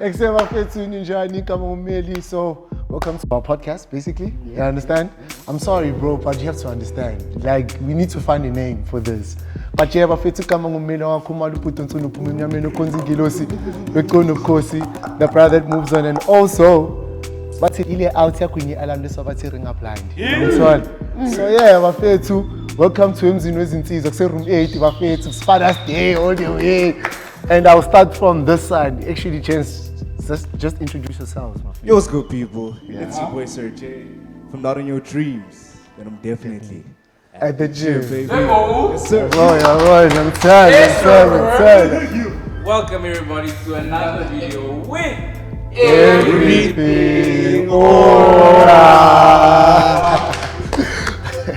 Except after so welcome to our podcast, basically. You understand? I'm sorry, bro, but you have to understand. Like, we need to find a name for this. But you have a fit to come on the brother that moves on, and also but ile out here kwenye alarm leswabathi ring up blind. So yeah, bafethu, welcome to emzini wezinsizwa kuse room 8 bafethu, Father's Day all the way. And I'll start from this side. Actually, just introduce yourselves, my friend. Yo, what's good, people? Yeah. It's your boy Sir J from Not in Your Dreams, and I'm definitely at the gym, baby. Yes, sir. Boy, I'm tired. Welcome everybody to another video with Everything Alright.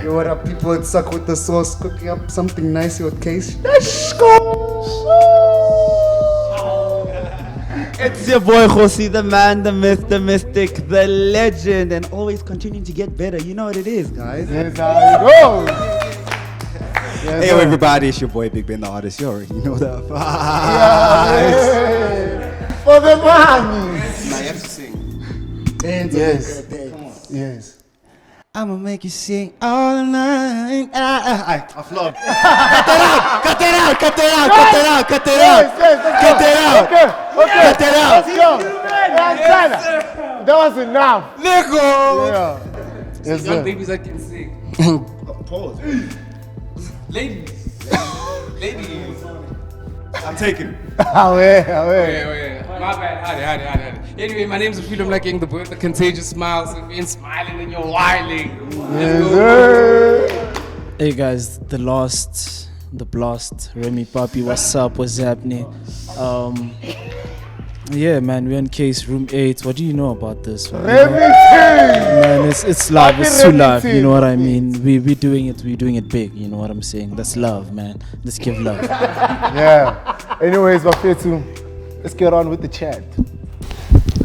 Yo, what up, people? It's Suck with the Sauce, cooking up something nice with Kace. Let's go. It's your boy Kace, the man, the myth, the mystic, the legend, and always continuing to get better. You know what it is, guys. That's how it goes. Yes, Hey, everybody, it's your boy Big Ben, the artist. You already know that. For the money. Now you have to sing. Yes. Yes. I'ma make you sing all night. I flopped. Cut it out. That was enough. Nigga. Yeah. Yes, young sir. babies that can sing. Pause. Ladies. I'm taking it. Away. Wait. My bad. Howdy. Anyway, my name's Freedom Lacking, the boy with the contagious smile. So if you're smiling, then you're wilding. Yes, sir. Hey guys, the blast, Remy Papi, what's up, what's happening? Yeah man, we're in Kace, room 8. What do you know about this one? Man, it's love, it's true love, you know what I mean? We're doing it big, you know what I'm saying? That's love, man. Let's give love. Yeah. Anyways, Bafetu, let's get on with the chat.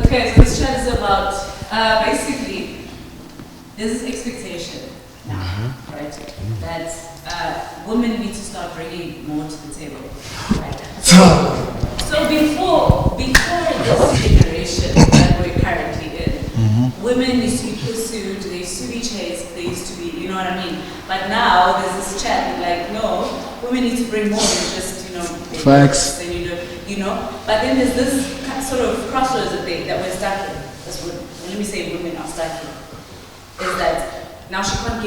Okay, so this chat is about basically there's this expectation now, right? That women need to start bringing more to the table, right? So before this generation that we're currently in, women used to be pursued, they used to be chased, they used to be, you know what I mean? But now there's this chat like, no, women need to bring more than just, Facts. and you know. But then there's this sort of crossroads that we're stuck in. That's what, let me say women are stuck in. Is that now she can't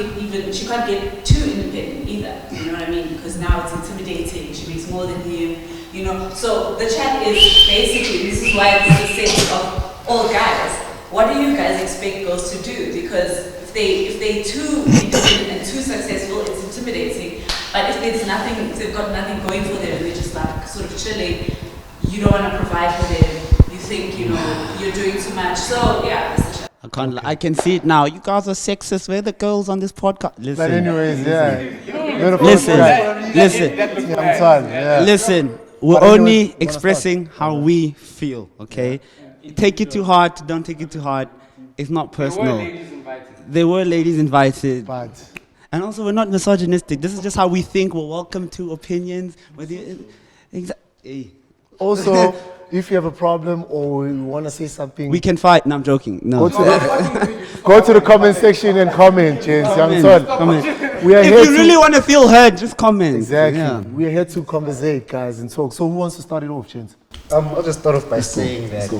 get too independent either. You know what I mean? Because now it's intimidating. She makes more than him. You know. So the chat is basically, this is why it's the same of all guys. What do you guys expect girls to do? Because if they're too independent and too successful, it's intimidating. But if they've got nothing going for them, and they're just like sort of chilling, you don't want to provide for them, you think, you're doing too much. So yeah, that's the chat. I can see it now. You guys are sexist. We're the girls on this podcast. Listen. But anyways, yeah. Listen. I'm sorry. Yeah. Listen. We're only expressing how we feel, okay? Take it too hard, don't take it too hard. It's not personal. There were ladies invited. But And also, we're not misogynistic. This is just how we think. We're welcome to opinions. also, if you have a problem or you want to say something, We can fight. No, I'm joking. No. go to the comment section and comment, gents. I'm sorry. Comment. We are If here you really want to feel heard, just comment. Exactly. Yeah. We are here to conversate, guys, and talk. So who wants to start it off, gents? I'll just start off by saying that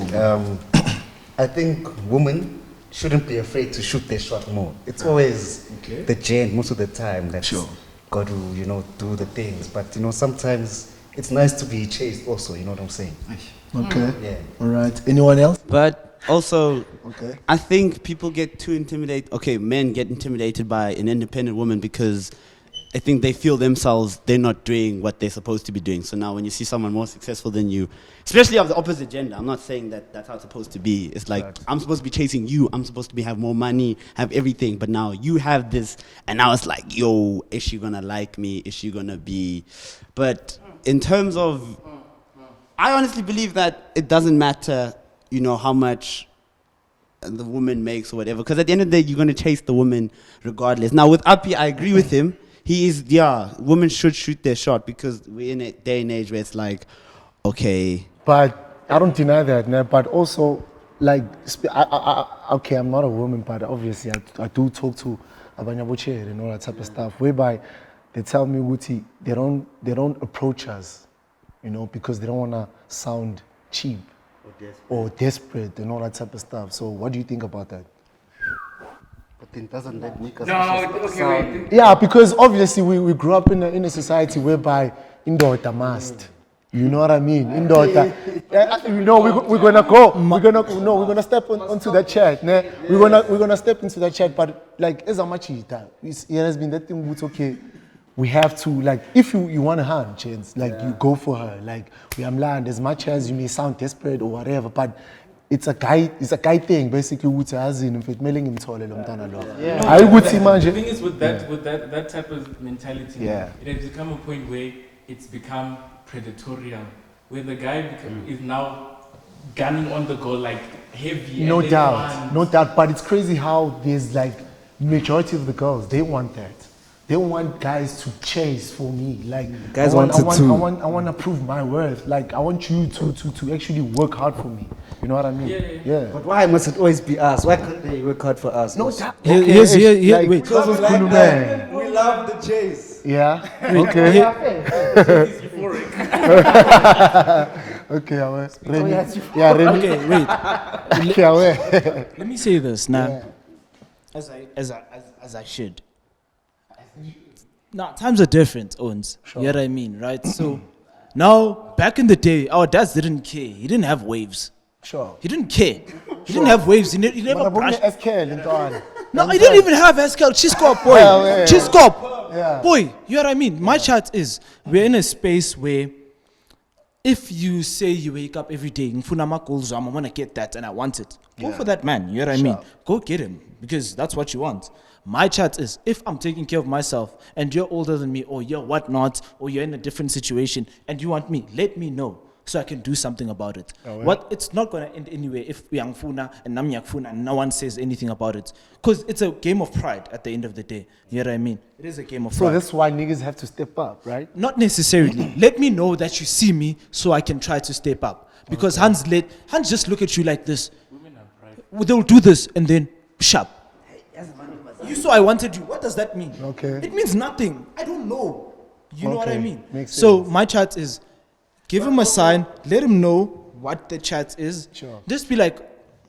I think women shouldn't be afraid to shoot their shot more. It's always the gent most of the time that's got to, do the things. But, sometimes it's nice to be chased also, you know what I'm saying? Okay. Yeah. All right. Anyone else? But also, Okay. I think people get too intimidated. Okay, men get intimidated by an independent woman because I think they feel themselves, they're not doing what they're supposed to be doing. So now when you see someone more successful than you, especially of the opposite gender, I'm not saying that that's how it's supposed to be. It's like, I'm supposed to be chasing you. I'm supposed to have more money, have everything. But now you have this. And now it's like, yo, is she going to like me? Is she going to be? But in terms of, I honestly believe that it doesn't matter, how much the woman makes or whatever. Because at the end of the day, you're going to chase the woman regardless. Now with Api, I agree with him. Women should shoot their shot because we're in a day and age where it's like, okay. But I don't deny that, nah, but also, like, okay, I'm not a woman, but obviously I do talk to Abanyaboche and all that type of stuff, whereby they tell me, Wuti, they don't approach us, you know, because they don't want to sound cheap or desperate and all that type of stuff. So what do you think about that? But then doesn't that make us Okay, wait. Yeah, because obviously we grew up in a society whereby Indoda Must. You know what I mean? Indoda. You know, we're gonna step onto that chat. Nah? We're gonna step into that chat, but like as much as that, it has been that thing. It's okay. We have to, like, if you want a hand, chance, like you go for her. Like we am land as much as you may sound desperate or whatever, but it's a guy thing basically. Ukuthi azini mfethu mele ngimthole lo mntana lo. Hayi ukuthi manje. The thing is with that type of mentality, Yeah. it has become a point where it's become predatorial, where the guy is now gunning on the goal like heavy. No and doubt. But it's crazy how there's like majority of the girls, they want that. They want guys to chase for me. Like Guys I want want to prove my worth. Like I want you to actually work hard for me. You know what I mean? Yeah. But why must it always be us? Why can't they work hard for us? No doubt. Wait. Because of man. We love the chase. Yeah. Okay. Okay, I will. Remy. Yeah, Remy. Okay, wait. Okay, I will. Let me say this now, as I should. Now times are different, Owens. You know what I mean, right? So now, back in the day, our dads didn't care. He didn't have waves. Sure. He didn't care. He didn't have waves. He never But brushed. SK into on. No, he didn't even have Escal. Chiscop, boy. Yeah. Chiscop. Yeah. Boy, you know what I mean? My chat is, we're in a space where if you say you wake up every day, ngifuna ama-goals wami, I want to get that and I want it, go for that man. You know what I mean? Go get him because that's what you want. My chat is, if I'm taking care of myself and you're older than me or you're whatnot or you're in a different situation and you want me, let me know so I can do something about it. What it's not going to end anyway if uyangfuna and nam yakfuna and no one says anything about it. Because it's a game of pride at the end of the day. You know what I mean? It is a game of So pride. that's why niggas have to step up, right? Not necessarily. Let me know that you see me so I can try to step up. Because Hans just look at you like this. They'll do this and then sharp. You saw I wanted you. What does that mean? Okay. It means nothing. I don't know. You know what I Okay. mean? Makes So sense. my chat is, give him a sign, let him know what the chat is. Sure. Just be like,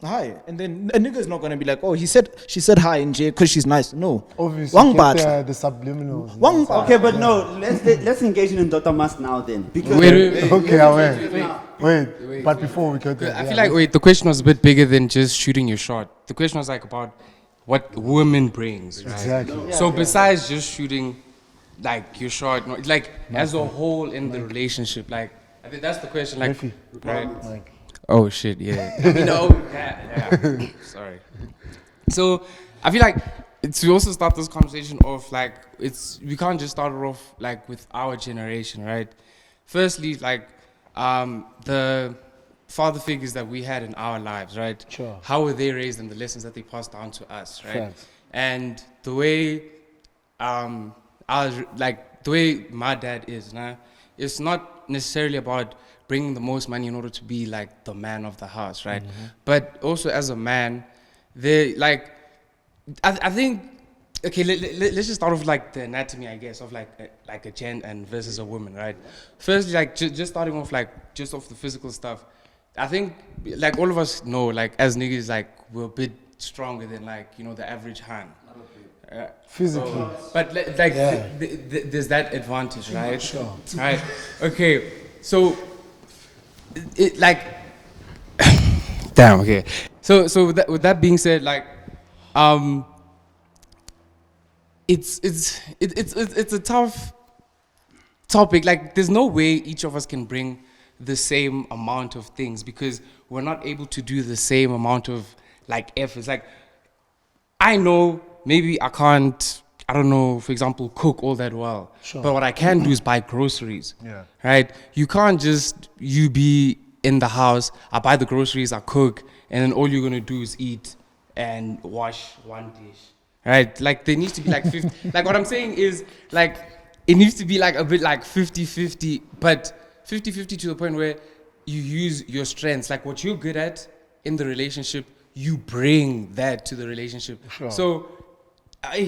hi. And then a nigga's not going to be like, oh, she said hi in J because she's nice. No. Obviously, Wang get bat. the subliminals. Wang bat. Okay, but no, let's engage in Indoda Must now then. Because Wait. Okay, I will. Wait. But before we go there, I feel like the question was a bit bigger than just shooting your shot. The question was like about what women brings, right? Exactly. So besides just shooting, like your shot, like as a whole in the relationship, like I think that's the question, like, Refi. right? Like, Oh shit, yeah. Yeah. Sorry. So I feel like to also start this conversation off, like we can't just start it off like with our generation, right? Firstly, like the father figures that we had in our lives, right? Sure. How were they raised and the lessons that they passed down to us, right? Facts. And the way the way my dad is, nah, it's not necessarily about bringing the most money in order to be like the man of the house, right? But also as a man, they like, I think, okay, let's just start off like the anatomy, I guess, of like a gent and versus a woman, right? Firstly, like just starting off like just off the physical stuff, I think like all of us know, like as niggas, like we're a bit stronger than like, you know, the average hand. physically. But like there's that advantage, right? Sure. Right. Okay. So it like damn. Okay. So with that being said, like it's a tough topic. Like there's no way each of us can bring the same amount of things because we're not able to do the same amount of like efforts. Like I know maybe I can't, I don't know, for example, cook all that well. Sure. But what I can do is buy groceries. Yeah. Right? You can't just you be in the house, I buy the groceries, I cook, and then all you're gonna do is eat and wash one dish. Right? Like there needs to be like 50 like what I'm saying is like it needs to be like a bit like 50-50, but 50-50 to the point where you use your strengths, like what you're good at in the relationship, you bring that to the relationship. Sure. So, I'm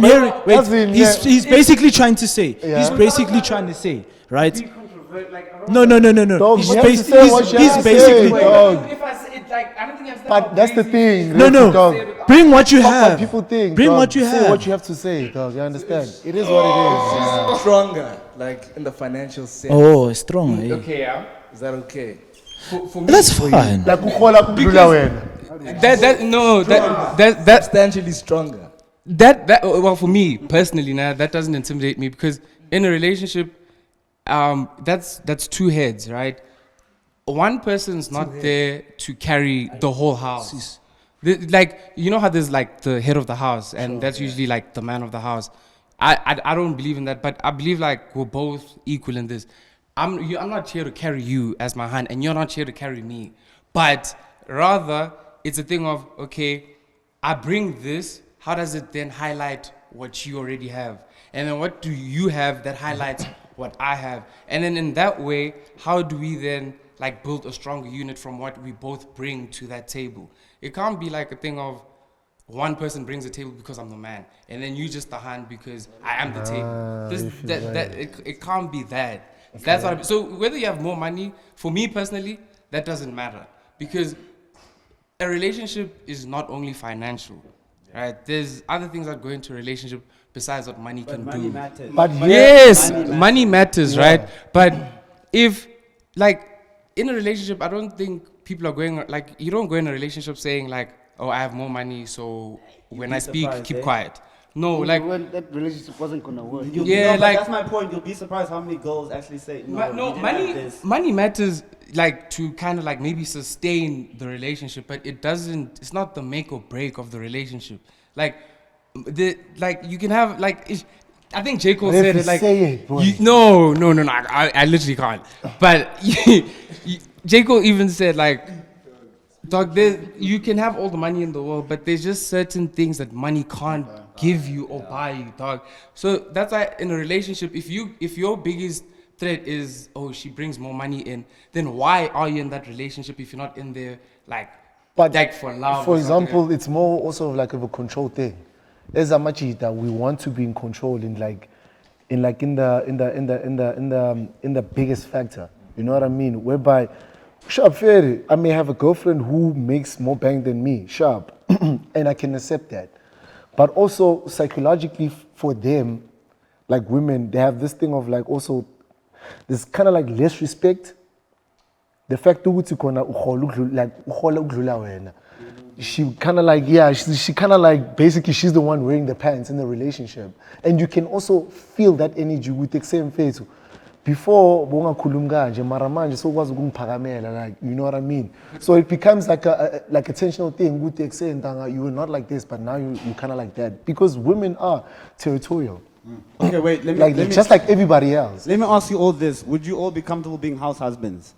hearing. Wait, as in, he's basically trying to say. Yeah. He's basically trying to say, right? No. Dog, He's you have to basi- say he's- what you he's have to basically. say, dog. if I say it, like, I don't think I'm But that's the thing. No, Reggie, dog. bring what you Fuck what have. people think. Bring dog. what you Say have. what you have to say, dog. You understand? It is what it is. Yeah. Stronger, like in the financial sense. Oh, strong. Eh? Okay, yeah. Is that okay? For me, That's fine. Like ukhola kudlula wena. that Substantially stronger. well, for me personally, now that doesn't intimidate me because in a relationship, that's two heads, right? One person's not there to carry the whole house. Like, you know how there's like the head of the house, and that's usually like the man of the house. I don't believe in that, but I believe like we're both equal in this. I'm not here to carry you as my hand, and you're not here to carry me. But rather, it's a thing of, okay, I bring this. How does it then highlight what you already have? And then what do you have that highlights what I have? And then in that way, how do we then like build a stronger unit from what we both bring to that table? It can't be like a thing of one person brings the table because I'm the man, and then you just the hand because I am the table. It can't be that. Okay. That's what so whether you have more money, for me personally, that doesn't matter because a relationship is not only financial, right? There's other things that go into a relationship besides what money can do. Matters. But Yes, money matters, right? But if, like, in a relationship, I don't think people are going, like, you don't go in a relationship saying, like, oh, I have more money, so when I speak, keep quiet. No, like, when that relationship wasn't gonna work. yeah, but like, that's my point. You'll be surprised how many girls actually say no. no, we didn't have this. money matters, like, to kind of like maybe sustain the relationship, but it doesn't. It's not the make or break of the relationship. Like, you can have like. I think J. Cole said it like. Say it, boy. No. I literally can't. But J. Cole even said like, dog, you can have all the money in the world, but there's just certain things that money can't give you or buy you, dog. So that's why in a relationship, if your biggest threat is, oh, she brings more money in, then why are you in that relationship if you're not in there like for love? For example, it's more also like of a control thing. There's a much that we want to be in control in the biggest factor. You know what I mean? Whereby, sharp fair, I may have a girlfriend who makes more bang than me, sharp, and I can accept that. But also psychologically for them, like women, they have this thing of like also this kind of like less respect. The fact that she kind of like, yeah, she kind of like, basically she's the one wearing the pants in the relationship. And you can also feel that energy with the same face. Before, like, you know what I mean? So it becomes like a tensional thing with the extent you were not like this, but now you kind of like that. Because women are territorial. Okay, wait. Let me Just like everybody else. Let me ask you all this: would you all be comfortable being house husbands?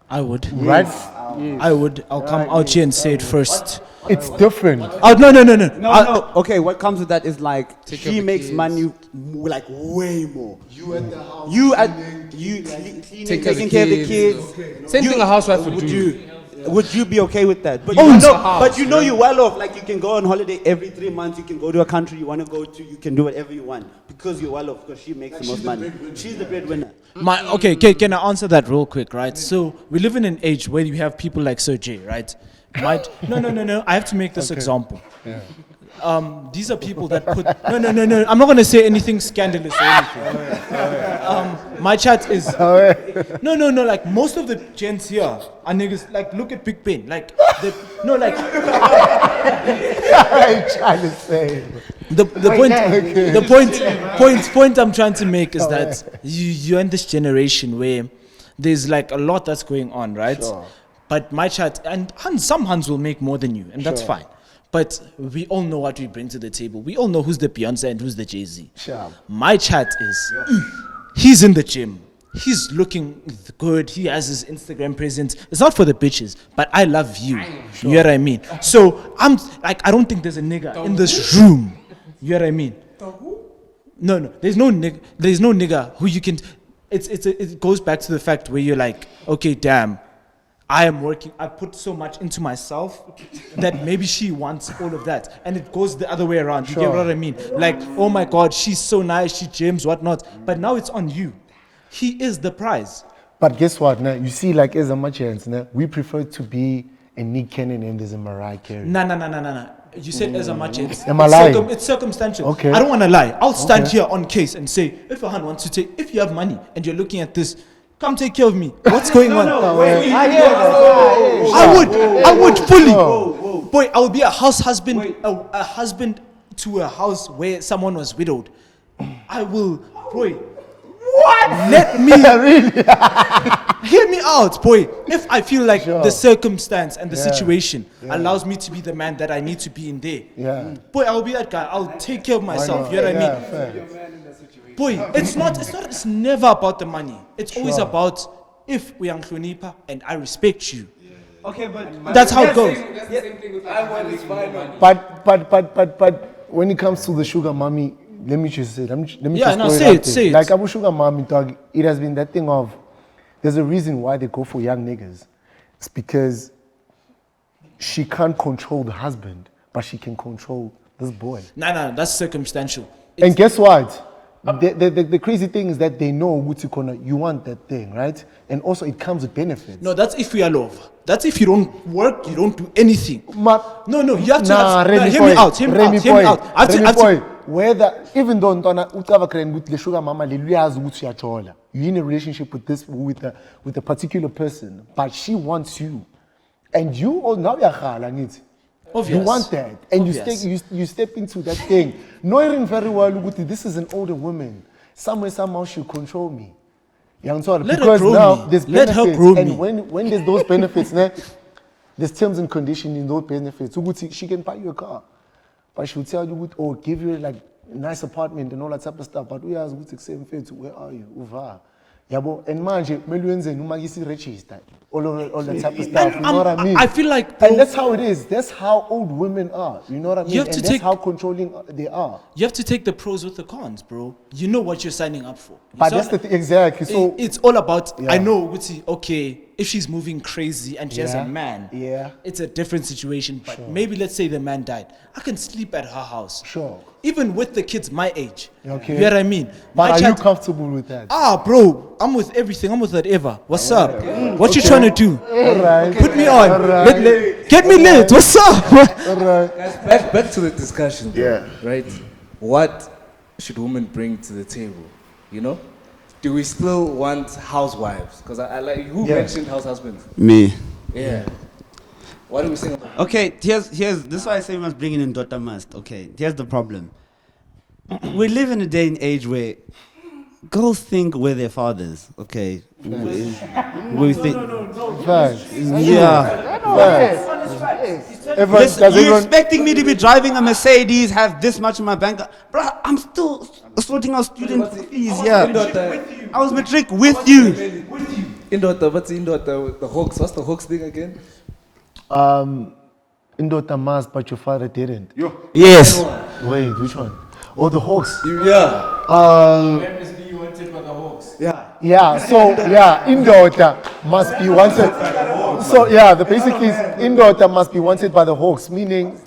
I would. Right? I would. I'll come out here and say it first. It's different. Oh, no. No. Okay, what comes with that is like Take care she of the makes kids. money like way more. You at the house. Cleaning, Take care of taking the care of the kids. kids. Same thing a housewife would do. Would you be okay with that? But Oh, you it's know, a house, but you know you're well off. Like you can go on holiday every 3 months. You can go to a country you want to go to. You can do whatever you want because you're well off. Because she makes the most money. She's the breadwinner. Okay, can I answer that real quick, right? So we live in an age where you have people like Sir J, right? No. I have to make this example. Yeah. These are people that put no. I'm not gonna say anything scandalous or anything. My chat is no. Like most of the gents here are niggas. Like look at Big Ben. Like I'm trying to say. the point I'm trying to make is that you're in this generation where there's like a lot that's going on, right? Sure. But my chat and some hands will make more than you, and that's fine. But we all know what we bring to the table. We all know who's the Beyonce and who's the Jay-Z. Sure. My chat is, he's in the gym. He's looking good. He has his Instagram presence. It's not for the bitches, but I love you. You know what I mean? So I'm like, I don't think there's a nigga in this room. You know what I mean? No. There's no nigga who you can. it goes back to the fact where you're like, okay, damn, I am working. I put so much into myself that maybe she wants all of that, and it goes the other way around. You get what I mean? Like, oh my God, she's so nice, she gyms, whatnot. But now it's on you. He is the prize. But guess what? Now you see, like as a much we prefer to be a Nick Cannon and there's a Mariah Carey. Nah. You said as a much Am I lying? It's circumstantial. Okay. I don't want to lie. I'll stand here on case and say, if a hand wants to take, if you have money and you're looking at this, come take care of me. What's going on? I would fully. Boy, I would be a house husband, a husband to a house where someone was widowed. I will, boy. What? Let me hear me out, boy. If I feel like the circumstance and the situation allows me to be the man that I need to be in there, boy, I'll be that guy. I'll take care of myself. You know what I mean? Boy, it's never about the money. It's always about if we are Nhlonipa and I respect you. Okay, but That's how it goes. That's the same thing with But when it comes to the sugar mommy, let me just say, let me Yeah, just no, throw say out it, there. say it. Like Abu Sugar Mommy dog, it has been that thing of there's a reason why they go for young niggas. It's because she can't control the husband, but she can control this boy. Nah, that's circumstantial. And guess what? The crazy thing is that they know Wutikona, you want that thing, right? And also it comes with benefits. No, that's if we are love. That's if you don't work, you don't do anything. No, you have to hear me out. Hear me out. Whether even though the sugar mama you're in a relationship with a particular person, but she wants you, and you all now you want that, and you step into that thing, knowing very well this is an older woman. Somehow she control me. Because now there's benefits, and when there's those benefits, there's terms and conditions in those benefits. She can buy you a car, but she'll tell you, or give you like a nice apartment and all that type of stuff. But we ask, where are you? Uva. And manje, register. All that type of stuff. You know what I mean? I feel like, and that's how it is. That's how old women are. You know what I mean? And that's how controlling they are. You have to take the pros with the cons, bro. You know what you're signing up for. But that's the thing, exactly. So it's all about. I know, okay, if she's moving crazy and she has a man, it's a different situation. But maybe let's say the man died, I can sleep at her house. Sure. Even with the kids my age. Okay. You know what I mean? But are you comfortable with that? Bro, I'm with everything. I'm with whatever. What's up? What you trying to do? All right. Put me on. Right. Get me lit. What's up? All right. Guys, back to the discussion. Yeah. Right? What should women bring to the table? You know? Do we still want housewives? Because I like, who mentioned house husbands? Me. Yeah. What are we saying about Okay, here's this is why I say we must bring in Indoda Must. Okay, here's the problem. We live in a day and age where girls think we're their fathers. Okay, we think. Facts. Yeah. You're expecting me to be driving a Mercedes, have this much in my bank? Bro, I'm still sorting out student fees. Yeah, I was matric with you. Indoda, what's Indoda? The Hawks. What's the Hawks thing again? Indoda Must, but your father didn't. Yes. Wait, which one? Oh, the Hawks. Yeah. MSB wanted by the Hawks. Yeah. So Indoda must be wanted. So the basically is Indoda must be wanted by the Hawks, meaning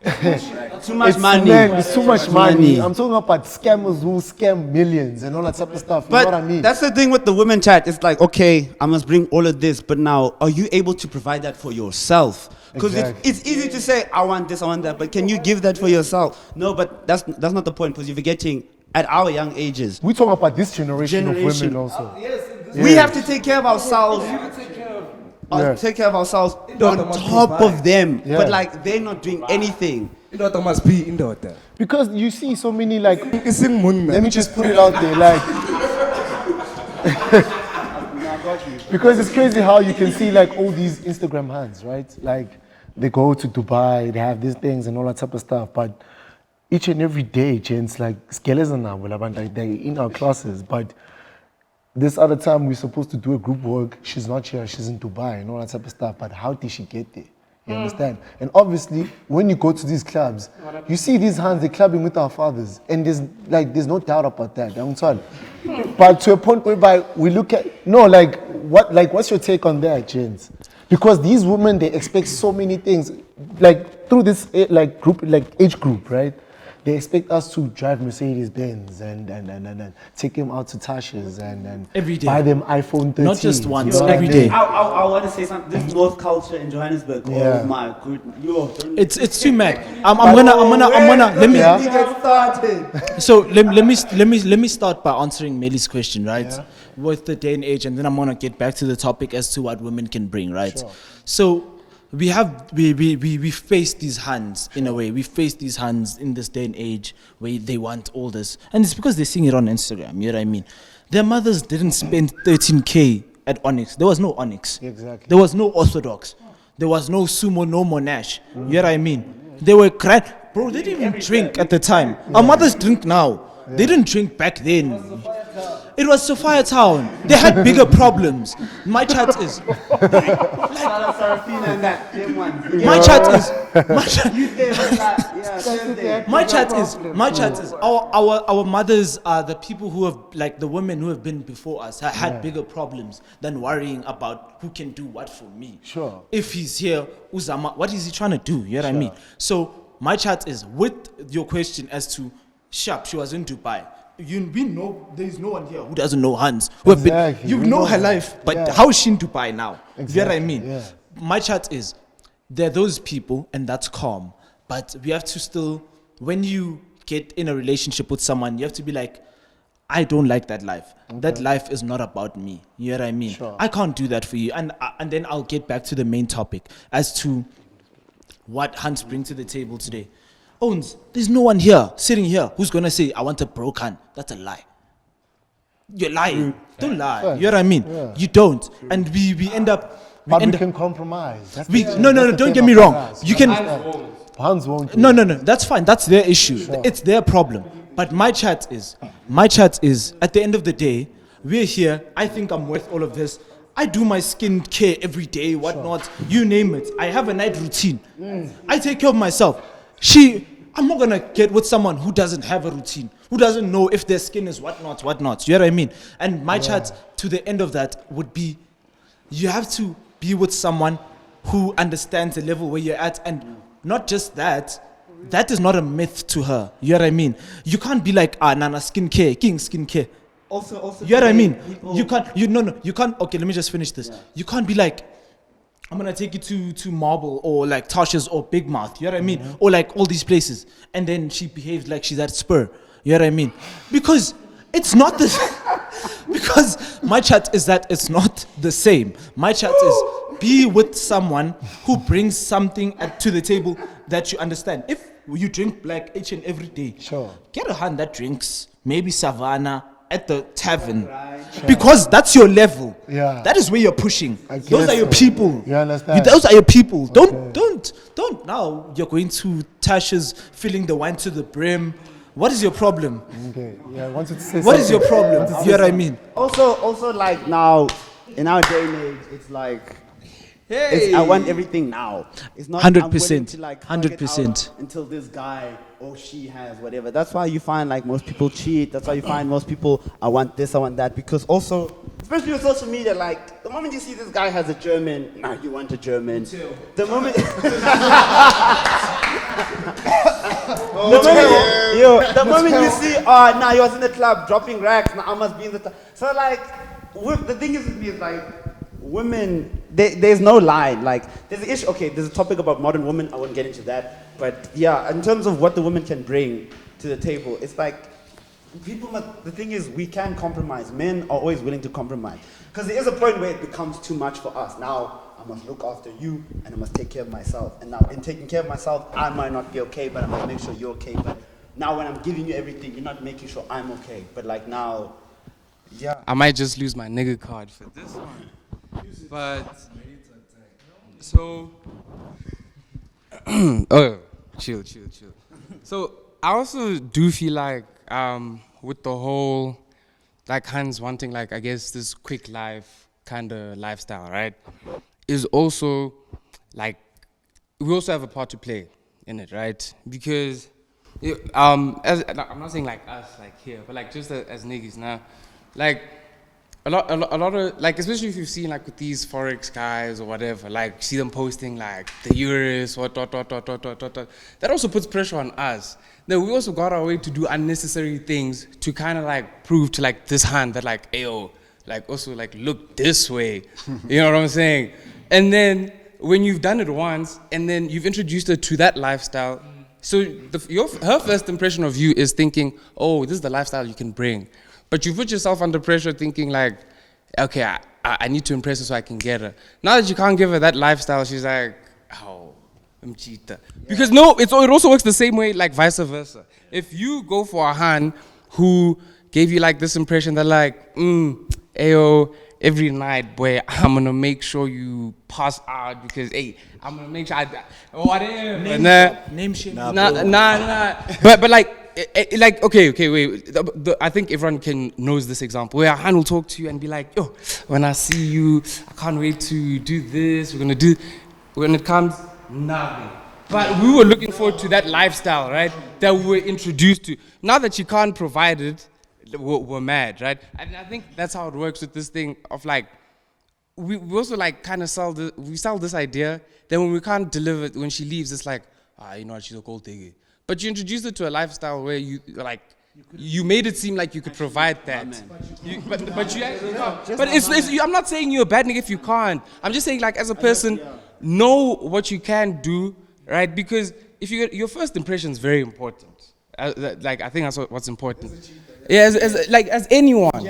Too much money. It's too much money. I'm talking about scammers who scam millions and all that type of stuff. But you know what I mean? that's the thing with the women chat. It's like, okay, I must bring all of this, but now, are you able to provide that for yourself? Because it's easy to say, I want this, I want that, but can you give that for yourself? No, but that's not the point, because you're forgetting, at our young ages, we talk about this generation of women also. We have to take care of ourselves. Take care of ourselves on top of them, but like they're not doing anything. Indoda must be Indoda. Because you see so many like, let me just put it out there, like, because it's crazy how you can see like all these Instagram hands, right? Like they go to Dubai, they have these things and all that type of stuff, but each and every day, gents, like skeleton now, they're in our classes, but this other time we're supposed to do a group work, she's not here, she's in Dubai and all that type of stuff, but how did she get there? You understand? And obviously, when you go to these clubs, you see these hands, they're clubbing with our fathers. And there's no doubt about that. I'm sorry. But to a point whereby we look at, what's your take on that, James? Because these women, they expect so many things, like through this age group, right? They expect us to drive Mercedes Benz and take them out to Tasha's and every day. buy them iPhone 13. Not just once, you know every what I mean? day. I want to say something. This North culture in Johannesburg. Yeah. Oh my good. It's too mad. I'm gonna let me. Yeah. Get started. So let me start by answering Melly's question, right? Yeah. With the day and age, and then I'm gonna get back to the topic as to what women can bring, right? Sure. So we face these hands in a way. We face these hands in this day and age where they want all this, and it's because they're seeing it on Instagram. You know what I mean? Their mothers didn't spend 13K at Onyx. There was no Onyx. Exactly. There was no Orthodox. There was no Sumo, no Monash. You know what I mean? They were crying. Bro, they didn't even drink at the time. Our mothers drink now. They didn't drink back then. It was Sophia Town. They had bigger problems. My chat is. My chat is. Our mothers are the people who have, like the women who have been before us, had bigger problems than worrying about who can do what for me. Sure. If he's here, Uzama, what is he trying to do? You know what I mean? So my chat is with your question as to Sharp, she was in Dubai. We know there's no one here who doesn't know Hans. Exactly. You know her life, but how is she in Dubai now? Exactly. You know what I mean? Yeah. My chat is, there are those people and that's calm. But we have to still, when you get in a relationship with someone, you have to be like, I don't like that life. Okay. That life is not about me. You know what I mean? Sure. I can't do that for you. And then I'll get back to the main topic as to what Hans brings to the table today. Owns, there's no one here, sitting here, who's going to say, I want a broke hand. That's a lie. You're lying. Don't lie. Fair. You know what I mean? Yeah. You don't. And we end up... But we can compromise. That's no, don't get me wrong. You can... Hans won't. No, that's fine. That's their issue. Sure. It's their problem. But my chat is, at the end of the day, we're here. I think I'm worth all of this. I do my skin care every day, whatnot. Sure. You name it. I have a night routine. I take care of myself. I'm not gonna get with someone who doesn't have a routine, who doesn't know if their skin is whatnot. You know what I mean? And my chat to the end of that would be, you have to be with someone who understands the level where you're at, and not just that. That is not a myth to her. You know what I mean? You can't be like, Nana skincare, king skincare. Also, you know what I mean? You can't. Okay, let me just finish this. Yeah. You can't be like, I'm gonna take you to Marble or like Tasha's or Big Mouth, you know what I mean? Mm-hmm. Or like all these places. And then she behaves like she's at Spur, you know what I mean? Because it's not the because my chat is that it's not the same. My chat is be with someone who brings something to the table that you understand. If you drink black each and every day, sure, get a hand that drinks maybe Savannah at the tavern, because that's your level. Yeah, that is where you're pushing. Those are your people. You understand? Those are your people. Okay. Don't. Now you're going to Tasha's, filling the wine to the brim. What is your problem? Okay. Yeah, I wanted to say. What is your problem? You know what I mean? Also, like now, in our day and age, it's like. Hey. I want everything now. It's not 100%. Like 100%. Until this guy or she has whatever. That's why you find like most people cheat. That's why you find most people, I want this, I want that. Because also, especially with social media, like the moment you see this guy has a German, now you want a German. The moment, the moment you see, now he was in the club dropping racks, now I must be in the club. So like, the thing is with me is like, women, there's no line. Like, there's an issue. Okay, there's a topic about modern women. I won't get into that. But yeah, in terms of what the women can bring to the table, it's like the thing is, we can compromise. Men are always willing to compromise. Because there is a point where it becomes too much for us. Now, I must look after you and I must take care of myself. And now, in taking care of myself, I might not be okay, but I must make sure you're okay. But now, when I'm giving you everything, you're not making sure I'm okay. But like now, yeah. I might just lose my nigga card for this one. But so chill. So I also do feel like with the whole like Hans wanting like I guess this quick life kind of lifestyle, right? Is also like we also have a part to play in it, right? Because, I'm not saying like us, like here, but like just as niggas now, like a lot of like, especially if you've seen like with these forex guys or whatever, like see them posting like the euros, that also puts pressure on us. Then we also got our way to do unnecessary things to kind of like prove to like this hand that like, ayo, like also like look this way, you know what I'm saying? And then when you've done it once and then you've introduced her to that lifestyle, so her first impression of you is thinking, oh, this is the lifestyle you can bring. But you put yourself under pressure thinking like, okay, I need to impress her so I can get her. Now that you can't give her that lifestyle, she's like, oh, I'm cheater. Because no, it also works the same way, like vice versa. If you go for a han who gave you like this impression that like, ayo, every night, boy, I'm gonna make sure you pass out because, hey, I'm gonna make sure whatever. Name shame. Nah. But like, okay, wait. I think everyone knows this example where a hand will talk to you and be like, yo, when I see you, I can't wait to do this. We're gonna do. When it comes, nothing. But we were looking forward to that lifestyle, right? That we were introduced to. Now that you can't provide it, we're mad, right? And I think that's how it works with this thing of like, we also like kind of sell this idea. Then when we can't deliver it, when she leaves, it's like, you know what, she's a gold digger. But you introduced her to a lifestyle where you made it seem like you could provide that. I'm not saying you're a bad nigga if you can't. I'm just saying like as a person, know what you can do, right? Because if your first impression is very important. Like I think that's what's important. Yeah, as anyone,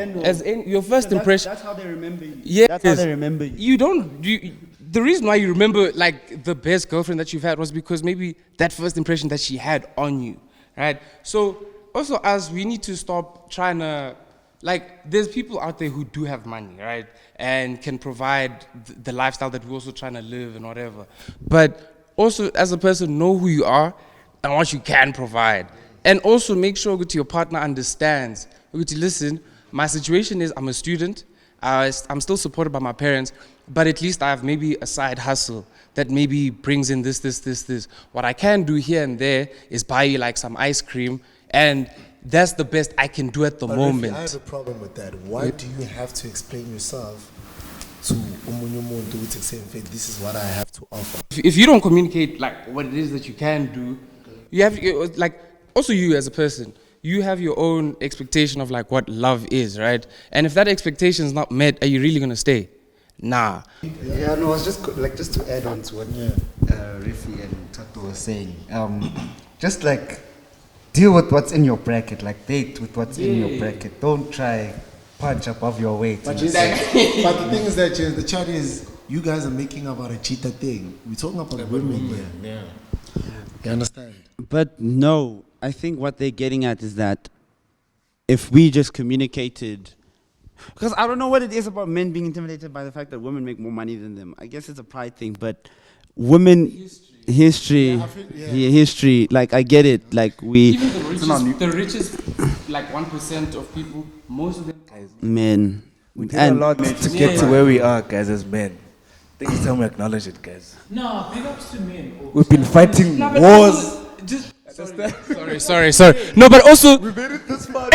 your first impression. That's how they remember you. Yeah, that's how they remember you. The reason why you remember like the best girlfriend that you've had was because maybe that first impression that she had on you, right? So also as we need to stop trying to, like, there's people out there who do have money, right? And can provide the lifestyle that we're also trying to live and whatever. But also as a person, know who you are and what you can provide. And also make sure that your partner understands. Listen, my situation is I'm a student. I'm still supported by my parents, but at least I have maybe a side hustle that maybe brings in this. What I can do here and there is buy you like some ice cream, and that's the best I can do at the moment. I have a problem with that. Why do you have to explain yourself to umunye umuntu ukuthi say, this is what I have to offer? If you don't communicate like what it is that you can do, you have like also you as a person. You have your own expectation of like what love is, right? And if that expectation is not met, are you really gonna stay? Nah. Yeah, no, I was just to add on to what Rifi and Tato were saying. Just like deal with what's in your bracket, like date with what's in your bracket. Don't try punch above your weight. But the thing is that the chat is you guys are making about a cheetah thing. We're talking about women here. Yeah. You understand? But no, I think what they're getting at is that if we just communicated, because I don't know what it is about men being intimidated by the fact that women make more money than them. I guess it's a pride thing, but women history, like I get it. Like even the richest like 1% of people, most of them guys. Men. We did a lot to get to where we are, guys, as men. I think it's time we acknowledge it, guys. No, big ups to men. We've been fighting wars. Sorry. No, but also. We made it this far.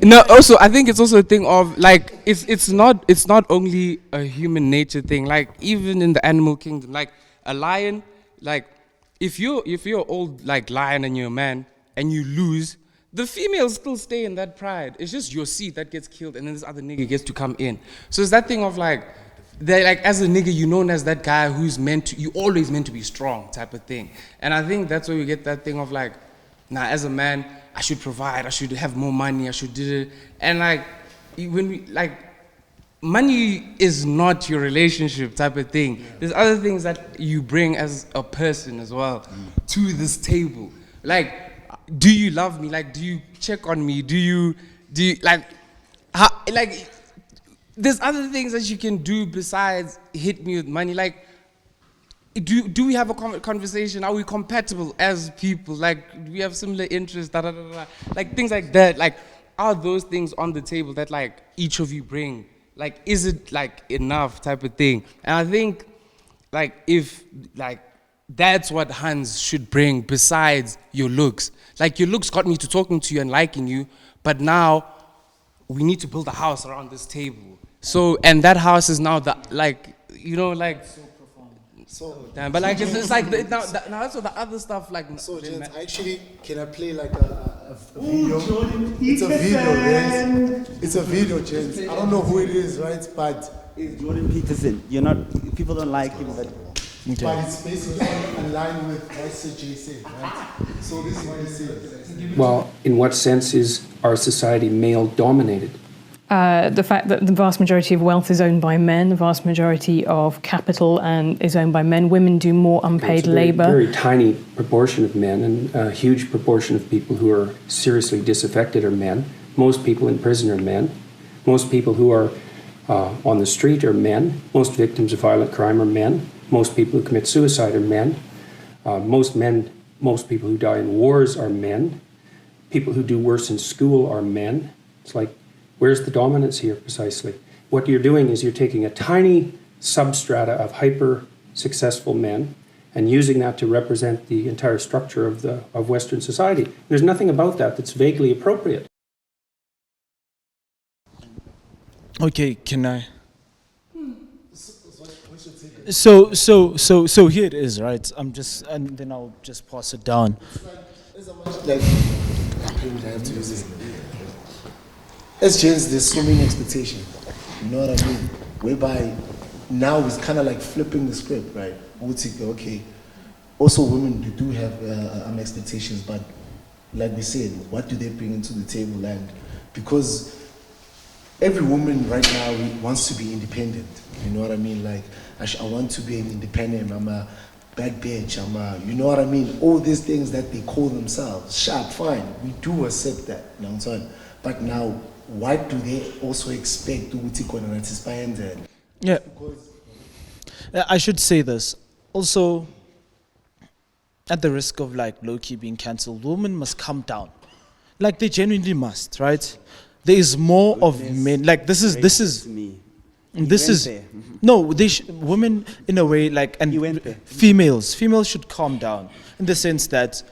No, also I think it's also a thing of like it's not only a human nature thing. Like even in the animal kingdom, like a lion, like if you're an old like lion and you're a man and you lose, the females still stay in that pride. It's just your seed that gets killed and then this other nigga gets to come in. So it's that thing of like. They're like, as a nigga, you're known as that guy you always meant to be strong type of thing. And I think that's where we get that thing of like, nah, as a man, I should provide, I should have more money, I should do it. And like, money is not your relationship type of thing. Yeah. There's other things that you bring as a person as well to this table. Like, do you love me? Like, do you check on me? Do you there's other things that you can do besides hit me with money. Like, do we have a conversation? Are we compatible as people? Like, do we have similar interests? Like, things like that. Like, are those things on the table that, like, each of you bring? Like, is it, like, enough type of thing? And I think like if like that's what Hans should bring besides your looks. Like your looks got me to talking to you and liking you, but now we need to build a house around this table. So, and that house is now the, like, you know, like, So, damn, but like, it's like, now that's what the other stuff, like, so gents, actually, can I play like a video? It's a video, gents. It's a video, gents. I don't know who it is, right? But It's Jordan Peterson. You're not. People don't like him, but. but it's basically in line with what Sir Jay said, right? So this is what he says. Well, in what sense is our society male dominated? The fact that the vast majority of wealth is owned by men, the vast majority of capital is owned by men. Women do more unpaid labour. Very tiny proportion of men, and a huge proportion of people who are seriously disaffected are men. Most people in prison are men. Most people who are on the street are men. Most victims of violent crime are men. Most people who commit suicide are men. Most people who die in wars are men. People who do worse in school are men. It's like, where's the dominance here precisely? What you're doing is you're taking a tiny substrata of hyper-successful men and using that to represent the entire structure of Western society. There's nothing about that that's vaguely appropriate. Okay, can I? So here it is, right? And then I'll just pass it down. Like, I have to use it. As gents, there's so many expectations. You know what I mean? Whereby now it's kind of like flipping the script, right? Okay. Also, women do have expectations, but like we said, what do they bring into the table? And because every woman right now wants to be independent. You know what I mean? Like, I want to be an independent. I'm a bad bitch. You know what I mean? All these things that they call themselves. Sharp, fine. We do accept that. You know what I'm saying? But now, why do they also expect to Yeah. I should say this. Also, at the risk of like low-key being cancelled, women must come down. Like they genuinely must, right? There is more of men. Like this is no. Women in a way like and females should calm down in the sense that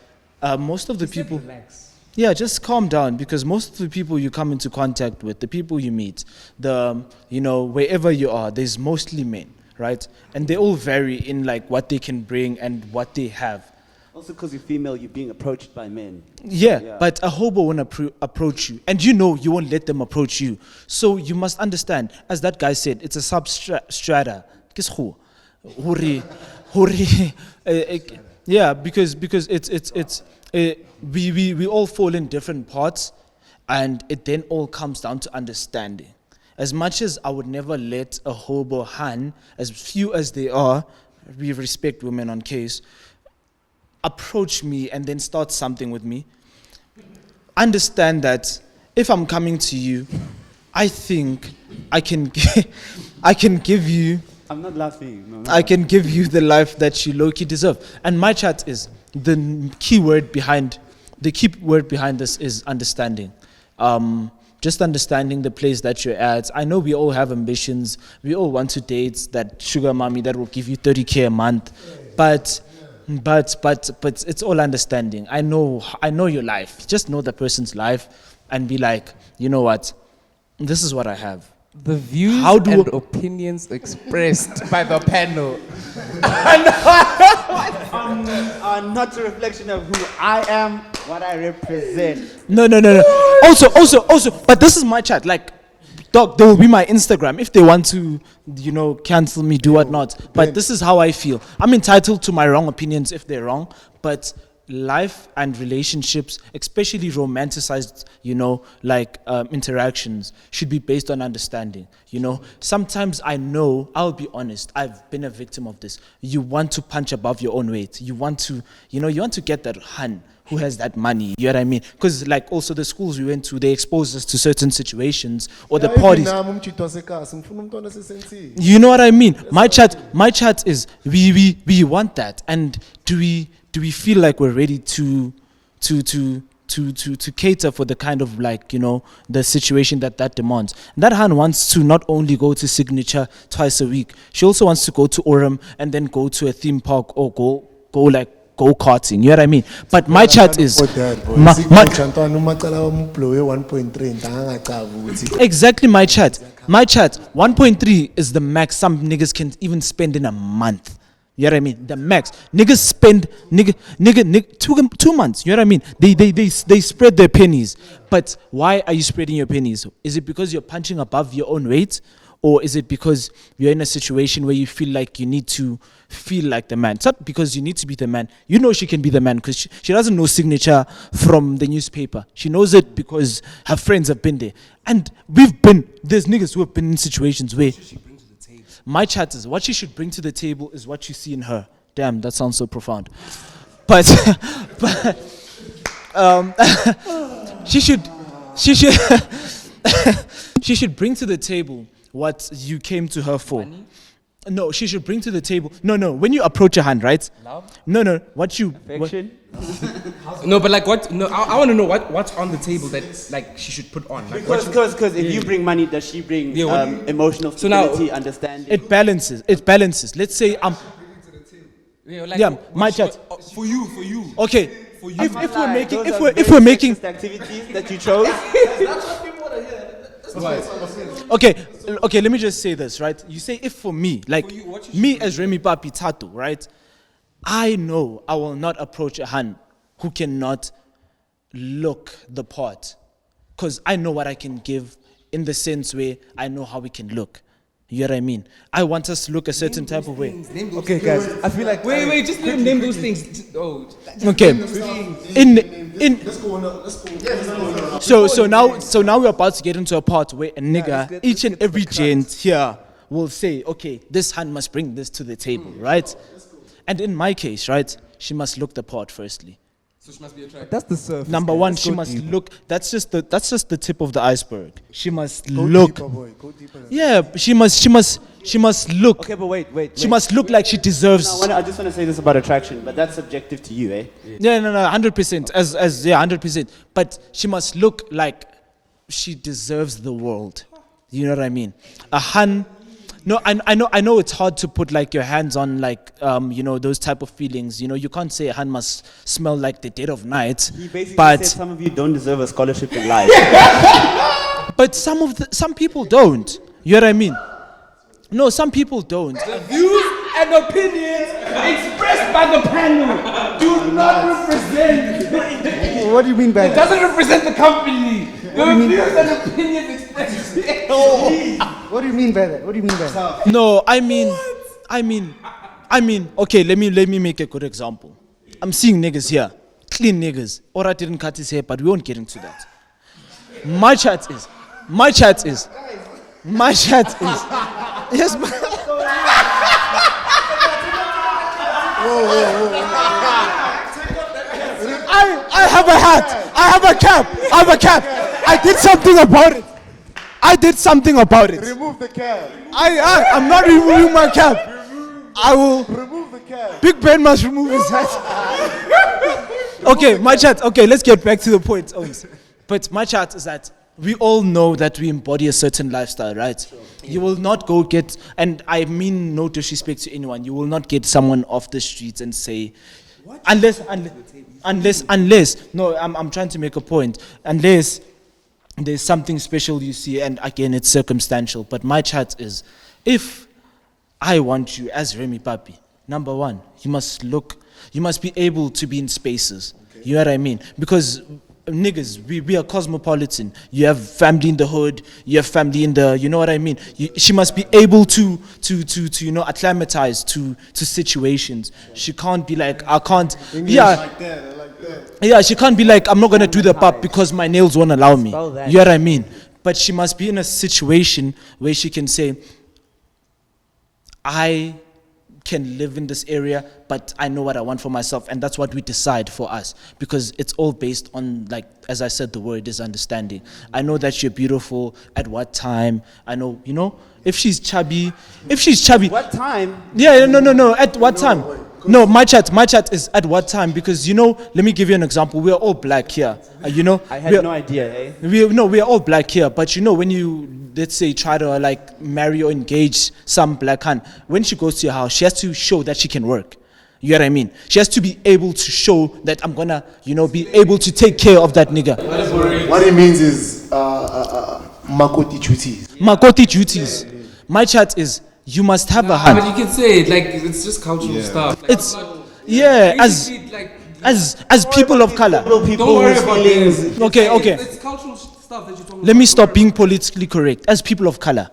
most of the people. Yeah, just calm down because most of the people you come into contact with, the people you meet, wherever you are, there's mostly men, right? And they all vary in like what they can bring and what they have. Also, because you're female, you're being approached by men. Yeah. But a hobo won't approach you, and you won't let them approach you. So you must understand, as that guy said, it's a substrata. Yeah, because it's. We all fall in different parts, and it then all comes down to understanding. As much as I would never let a hobo Han, as few as they are, we respect women on Kace, approach me and then start something with me. Understand that if I'm coming to you, I think I can give you. I'm not laughing. No. I can give you the life that you low-key deserve. And my chat is the key word behind this is understanding. Just understanding the place that you're at. I know we all have ambitions. We all want to date that sugar mommy that will give you 30K a month. But it's all understanding. I know your life. Just know the person's life and be like, you know what? This is what I have. The views and opinions expressed by the panel are not a reflection of who I am, what I represent. No. Also, but this is my chat. Like, dog, there will be my Instagram if they want to, cancel me, do whatnot. But this is how I feel. I'm entitled to my wrong opinions if they're wrong, but life and relationships, especially romanticized, interactions, should be based on understanding. Sometimes I'll be honest, I've been a victim of this. You want to punch above your own weight. You want to get that hun who has that money. You know what I mean? Because also the schools we went to, they exposed us to certain situations or the parties. You know what I mean? My chat is we want that, and do we feel like we're ready to to cater for the kind of like, you know, the situation that demands. And that hand wants to not only go to Signature twice a week, she also wants to go to Orem and then go to a theme park or go like go-karting, you know what I mean? But my chat is exactly my chat. My chat 1.3 is the max some niggas can even spend in a month. You know what I mean? The max. Niggas spend nigga 2 months. You know what I mean? They spread their pennies. But why are you spreading your pennies? Is it because you're punching above your own weight? Or is it because you're in a situation where you feel like you need to feel like the man? It's not because you need to be the man. You know she can be the man because she doesn't know Signature from the newspaper. She knows it because her friends have been there. And there's niggas who have been in situations where my chat is what she should bring to the table is what you see in her. Damn, that sounds so profound. But she should bring to the table what you came to her for. Money? No, she should bring to the table. No, when you approach a hand, right? Love? No, what you... Affection? No, but like what? No, I want to know what's on the table that like she should put on. Like, Because if you bring money, does she bring emotional stability, understanding? It balances. Let's say my chat. For you. Okay. For you. If we're making activities that you chose. Okay, let me just say this, right? You say if for me, like for you, me as Remy Papi Tato, right? I know I will not approach a hand who cannot look the part. Because I know what I can give in the sense where I know how we can look. You know what I mean? I want us to look a certain type of way. Okay, guys, I feel like... Wait, just let him name those things. Oh. Okay. So now we're about to get into a part where a nigga, each and every gent here will say, okay, this hand must bring this to the table, right? And in my case, right, she must look the part firstly. So she must be attractive. That's the surface. Number one, she must look. That's just the tip of the iceberg. She must look. Deeper, boy. Go deeper. Yeah, she must look. Okay, but wait. She must look like she deserves. I just want to say this about attraction, but that's subjective to you, eh? Yeah, no, 100%. As 100%. But she must look like she deserves the world. You know what I mean? A hun. No, I know it's hard to put like your hands on like you know those type of feelings. You know, you can't say a hand must smell like the dead of night. He basically said some of you don't deserve a scholarship in life. But some people don't. You know what I mean? No, some people don't. The views and opinions expressed by the panel do not represent. What do you mean by that? It doesn't represent the company. The views and opinions expressed. What do you mean by that? No, I mean. Okay, let me make a good example. I'm seeing niggas here, clean niggas. Ora didn't cut his hair, but we won't get into that. My chat is. Yes. I have a hat. I have a cap. I did something about it. Remove the cap. I'm not removing my cap. I will remove the cap. Big Ben must remove his hat. Okay, my chat. Okay, let's get back to the point. But my chat is that we all know that we embody a certain lifestyle, right? Sure. You will not go get, and I mean no disrespect to anyone, you will not get someone off the streets and say, what? Unless, no, I'm trying to make a point, unless there's something special you see, and again, it's circumstantial, but my chat is, if I want you as Remy Papi, number one, you must be able to be in spaces, you know what I mean? Because niggas, we are cosmopolitan. You have family in the hood. You have family in the, you know what I mean. She must be able to you know acclimatize to situations. She can't be like I can't. English like that. Yeah, she can't be like I'm not gonna do the pop because my nails won't allow me. You know what I mean. But she must be in a situation where she can say, I can live in this area, but I know what I want for myself, and that's what we decide for us, because it's all based on, like, as I said, the word is understanding. I know that you're beautiful at what time. I know, you know, if she's chubby. What time? Yeah, no, at what time? No, my chat is at what time? Because let me give you an example. We are all black here. I had no idea, eh? We are all black here. But when you, let's say, try to like marry or engage some black hand, when she goes to your house, she has to show that she can work. You know what I mean? She has to be able to show that I'm gonna, be able to take care of that nigga. What it means is Makoti duties. Makoti duties. My chat is you must have a hand. But you can say it like it's just cultural stuff. Like, It's as people of color. don't worry about this. Okay. It's cultural stuff that you're talking Let me stop being politically correct. As people of color,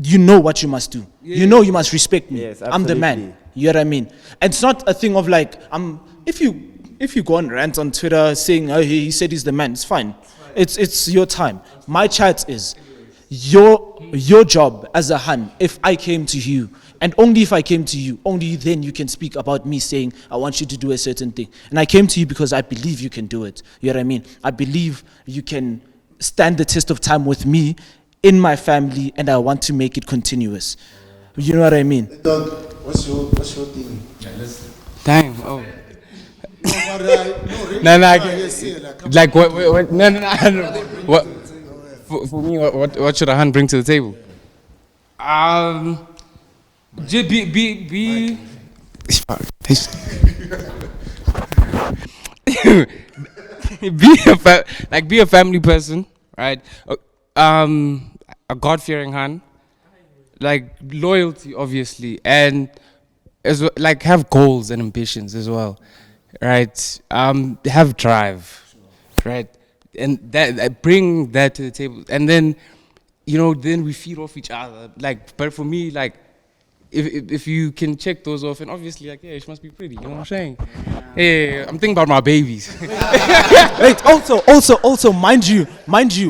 you know what you must do. You must respect me. Yes, I'm the man. absolutely. You know what I mean? And it's not a thing of like if you go on rant on Twitter saying he said he's the man, it's fine. It's your time. My chat is your job as a Han. If I came to you, and only if I came to you, only then you can speak about me saying I want you to do a certain thing. And I came to you because I believe you can do it. You know what I mean? I believe you can stand the test of time with me in my family, and I want to make it continuous. You know what I mean? Dog, what's your thing? Damn. Oh. No, Like what? No. What? For me, what should a hand bring to the table? Just be. Be a family person, right? A God-fearing hand, like loyalty, obviously, and as well, like have goals and ambitions as well, right? Have drive, right? And that bring that to the table, and then then we feed off each other. Like, but for me, like, if you can check those off, and obviously, like, yeah, she must be pretty. You know what I'm saying? Yeah, I'm thinking about my babies. Wait, also, mind you,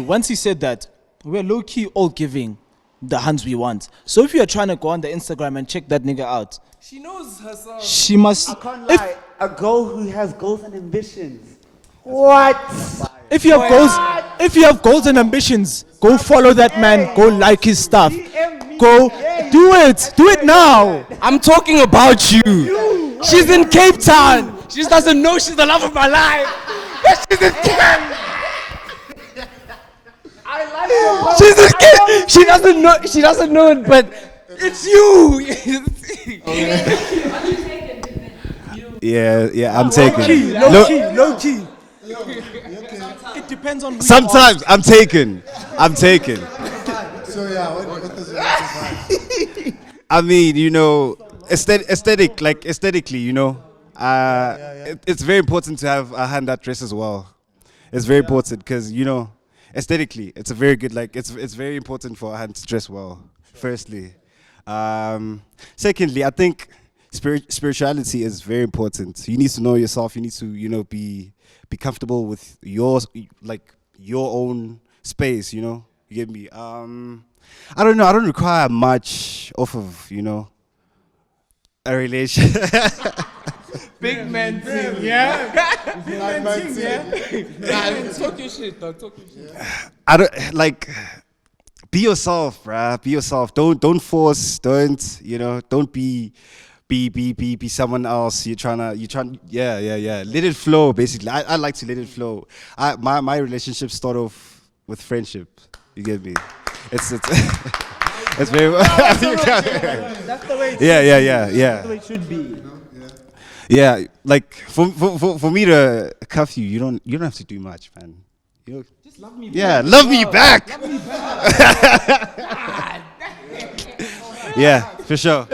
once he said that, we're low key all giving the hands we want. So if you're trying to go on the Instagram and check that nigga out, She knows herself. she must. I can't lie. A girl who has goals and ambitions. What? If you have goals and ambitions, go follow that man. Go like his stuff. Go do it now. I'm talking about you. She's in Cape Town. She just doesn't know she's the love of my life. She's in Cape. She's in Cape. She doesn't know. She doesn't know it, but it's you. Yeah, I'm taken. Low key. It depends on. Sometimes I'm taken. So yeah, what does it mean? I mean, aesthetically, it's very important to have a hand that dresses well. It's very important because aesthetically, it's a very good it's very important for a hand to dress well. Firstly, secondly, I think spirituality is very important. You need to know yourself. You need to be comfortable with your own space. You get me? I don't know. I don't require much off of a relation. Big man team, yeah. Big man team, yeah. Talk your shit, dog. Talk your shit. I don't be yourself, bruh. Be yourself. Don't force. Don't be someone else. You're trying. Yeah. Let it flow. Basically, I like to let it flow. My relationships start off with friendship. You get me? It's very. That's the way. Yeah. That's the way it should be. Yeah, like for me to cuff you, you don't have to do much, man. Just love me. Yeah, love me back. Yeah, for sure.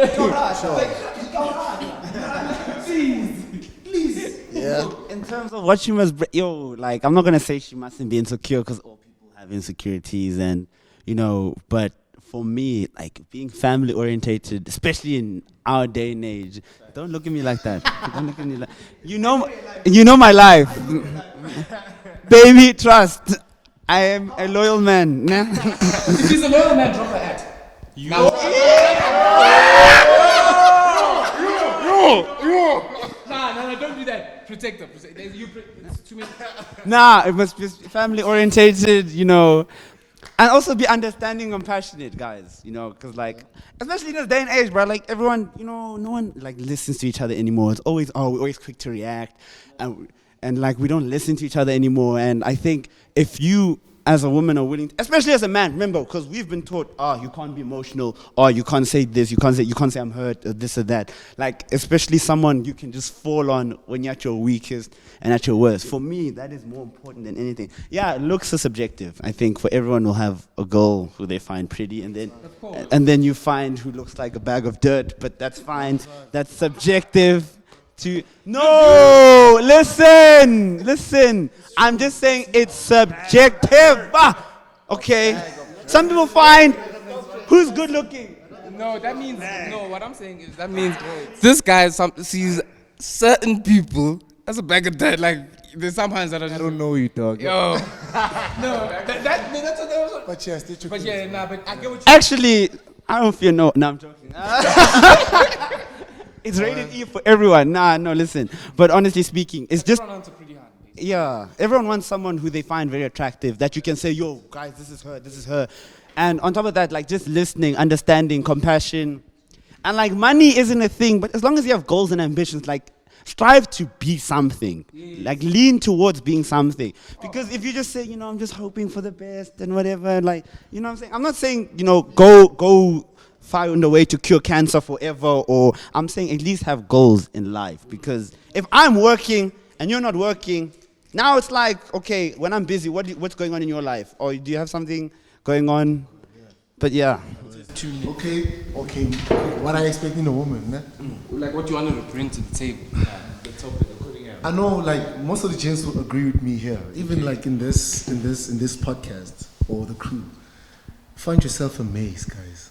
Please. Yeah. In terms of what she must, I'm not gonna say she mustn't be insecure because all people have insecurities, and but for me, being family orientated, especially in our day and age, don't look at me like that. Don't look at me like you know my life, baby. Trust. I am a loyal man. If he's a loyal man, drop a hat. No, don't do that. Protect her. It's too many. Nah, it must be family orientated. And also be understanding and compassionate, guys, you know, because, like, especially in this day and age, bro, like, everyone, you know, no one, like, listens to each other anymore. It's always, we're always quick to react, and, like, we don't listen to each other anymore. And I think if you, as a woman, are willing, especially as a man, remember, because we've been taught, you can't be emotional, or you can't say this, you can't say I'm hurt, or this or that. Like, especially someone you can just fall on when you're at your weakest and at your worst. For me, that is more important than anything. Yeah, looks are subjective. I think for everyone will have a girl who they find pretty, and then you find who looks like a bag of dirt, but that's fine. That's subjective. No, listen. I'm just saying it's subjective. Okay. Some people find who's good looking. No, that means no. What I'm saying is that means this guy sees certain people as a bag of dirt. Like there's some hands that are just, I don't know you, dog. Yo. No, that's what. But yes, but yeah, nah. But I get what you. Actually, I don't know if you know. No, I'm joking. It's rated E for everyone. No, listen. But honestly speaking, it's just. Yeah, everyone wants someone who they find very attractive that you can say, yo, guys, this is her. And on top of that, like, just listening, understanding, compassion. And, like, money isn't a thing, but as long as you have goals and ambitions, like, strive to be something. Like, lean towards being something. Because if you just say, you know, I'm just hoping for the best and whatever, like, you know what I'm saying? I'm not saying, you know, go find a way to cure cancer forever, or I'm saying at least have goals in life. Because if I'm working and you're not working, now it's like, okay, when I'm busy, what's going on in your life? Or do you have something going on? But yeah. Okay. What I expect in a woman, né? Like what you wanted to bring to the table. The topic of putting out. I know, like, most of the gents will agree with me here. Even like in this podcast or the crew. Find yourself a mace, guys.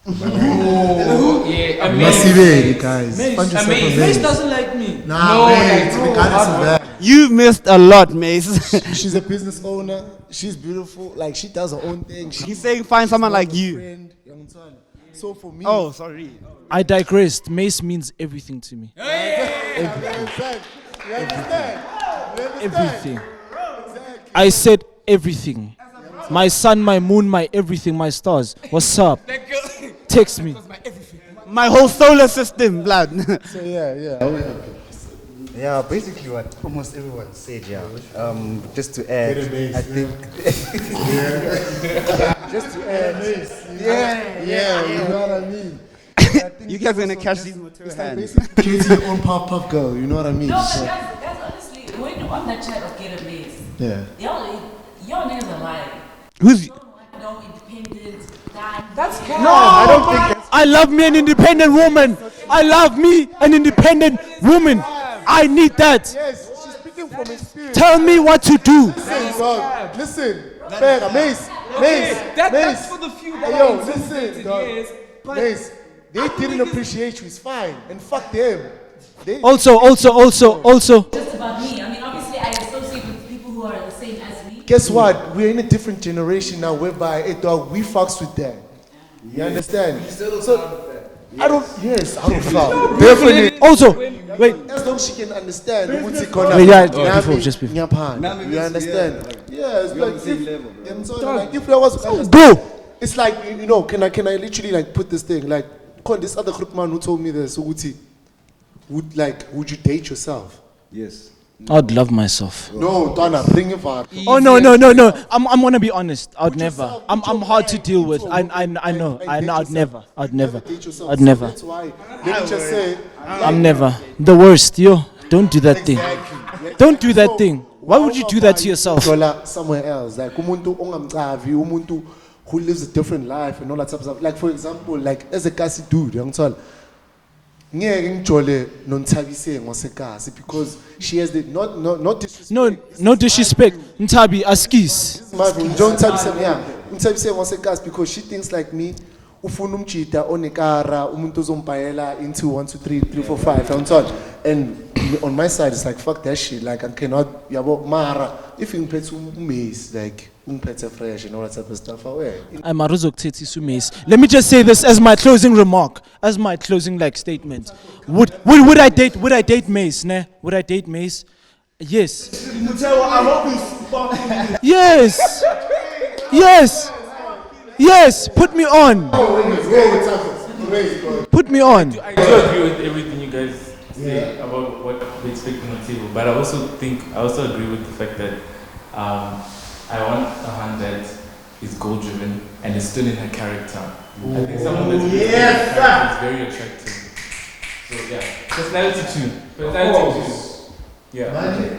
Oh, yeah, Massive, guys. Find yourself a mace. Mace doesn't like me. Nah, Mace, regardless of that. You've missed a lot, Mace. She's a business owner. She's beautiful. Like, she does her own thing. He's saying find someone like you. Friend, young son. So for me. Oh, sorry. I digressed. Mace means everything to me. Everything. You understand? Everything. I said everything. My sun, my moon, my everything, my stars. What's up? Text me. My whole solar system, blood. So yeah. Yeah, basically what almost everyone said, yeah. Just to add, I think. Just to add. Yeah, you know what I mean? You guys are gonna catch these with your hands. Creating your own pop girl, you know what I mean? No, but guys, honestly, when you're on that chat of get a maze, yeah. Y'all niggas are lying. Who's? No independent guy. That's cap. No, I don't think that's. I love me an independent woman. I love me an independent woman. I need that. Yes, she's speaking from experience. Tell me what to do. Listen, dog. Listen. Mace. That's for the few that Yo, are listen, intimidated, dog. yes. But Mace, they didn't appreciate you. It's fine. And fuck them. Also. Just about me. I mean, obviously, I associate with people who are the same as me. Guess what? We're in a different generation now whereby, hey, dog, we fucks with them. You understand? So, I don't fuck. Definitely. Also, wait. As long as she can understand. Just before. You understand? Yeah, it's like if there was Bro. It's like, you know, can I literally like put this thing like this other man who told me this, would you date yourself? Yes. I'd love myself. No, Donna, bring it back. Oh no. I'm gonna be honest. I'd never. I'm hard to deal with. I know. I'd never. That's why. Let me just say. I'm never. The worst, yo. Don't do that thing. Don't do that thing. Why would you do that to yourself? Somewhere else, like umuntu ongamcavi, umuntu who lives a different life and all that type of stuff. Like for example, like as a Kace dude, ngiyangithola. Ngeke ngijole noNthabise ngosekasi because she has the not disrespect. No disrespect. Ntabi askis. Ntabise ngosekasi because she thinks like me. Ufuna umjida onekara umuntu ozombhayela into 1 2 3 3 4 5 and on my side it's like fuck that shit, like I cannot yabo mara if ngiphethe umaze like ungiphethe fresh and all that type of stuff away. I'm Aruzoktethi Sumaze. Let me just say this as my closing remark, as my closing like statement. Would I date Mace, ne? Would I date Mace? Yes. Yes. Yes. Yes. Put me on. Put me on. I do agree with everything you guys say about what we expect on the table, but I also agree with the fact that I want a hand that is goal driven and is still in her character. I think someone that's is very attractive. So yeah, personality too. Personality too. Yeah. Okay.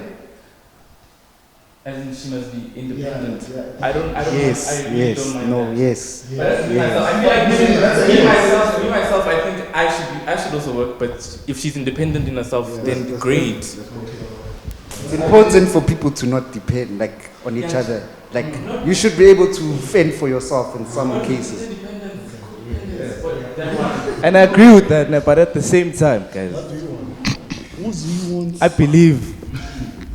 As in she must be independent. I don't really don't mind that. Yes. But I feel like me myself, I think I should also work, but if she's independent in herself, then great. It's important for people to not depend on each other. You should be able to fend for yourself in some cases. And I agree with that, but at the same time, guys, I believe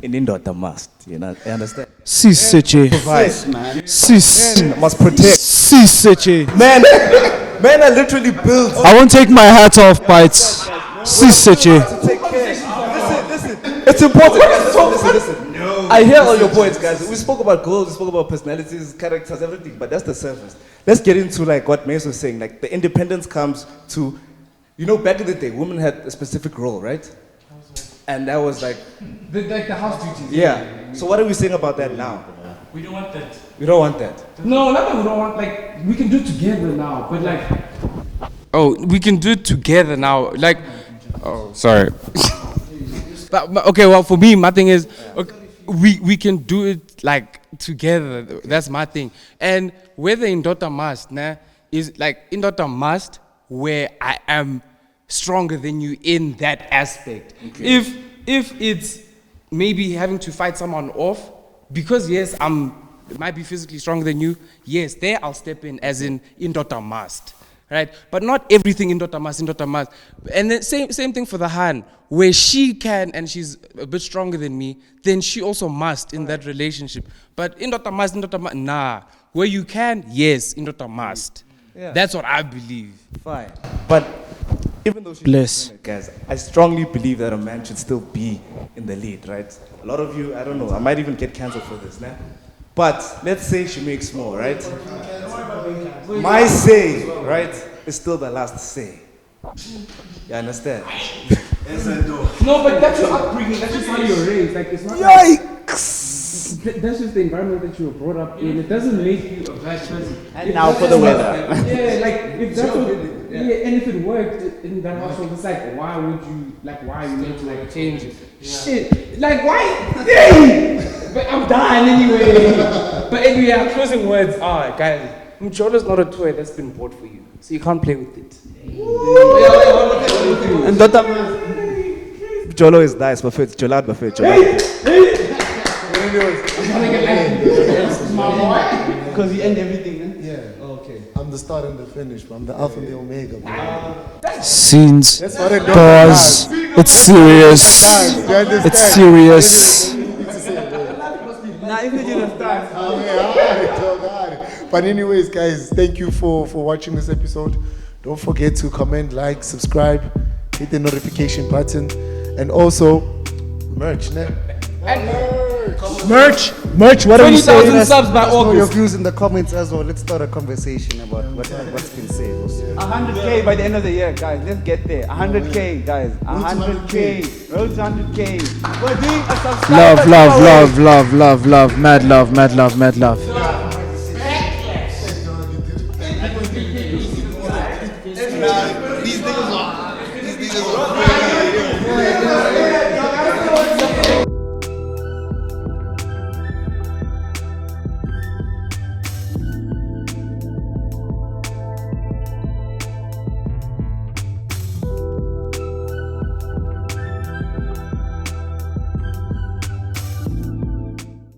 in Indoda Must. You know, I understand. Sis, man. Sis must protect. Sis, Man are literally built. I won't take my hat off, but sis, to take care. Listen. It's important. Listen. No. I hear all your points, guys. We spoke about goals, we spoke about personalities, characters, everything, but that's the surface. Let's get into what Mace was saying. The independence comes to, back in the day, women had a specific role, right? And that was the house duties. Yeah. So what are we saying about that now? We don't want that. We don't want that. No, not that we don't want. We can do it together now, but oh, we can do it together now. Oh, sorry. but okay, well, for me, my thing is, okay, we can do it together. That's my thing. And whether Indoda Must, is Indoda Must, where I am stronger than you in that aspect. Okay. If it's maybe having to fight someone off, because yes, might be physically stronger than you, yes, there I'll step in as in Indoda Must, right? But not everything Indoda Must. And then same thing for the Han, where she can and she's a bit stronger than me, then she also must in that relationship. But Indoda Must, nah. Where you can, yes, Indoda Must. Yeah. That's what I believe. Fine. But even though she's guys, I strongly believe that a man should still be in the lead, right? A lot of you, I don't know, I might even get cancelled for this, nah? But let's say she makes more, right? My say, right, is still the last say. You understand? No, but that's your upbringing, that's just how you're raised. It's not Yikes! That's just the environment that you were brought up in. It doesn't make you a bad person. And now for the weather. If that's what, and if it worked in that household, it's why would you, why are you meant to change it? Yeah. Shit, why? But I'm dying anyway. But anyway, our closing words are, guys, Mcholo's not a toy that's been bought for you, so you can't play with it. And Jolo is nice, but it's Jolad, but because you end everything, then? Yeah. Okay. I'm the start and the finish, but I'm the alpha and the omega. Scenes. Pause. It's serious. It's serious. But anyways, guys, thank you for watching this episode. Don't forget to comment, like, subscribe, hit the notification button, and also merch, ne? Merch. What are you saying? 20,000 subs by August. Your views in the comments as well. Let's start a conversation about what's been said. 100K by the end of the year, guys. Let's get there. 100K, guys. 100K. Road to 100K. We're doing a subscriber. Love. Mad love.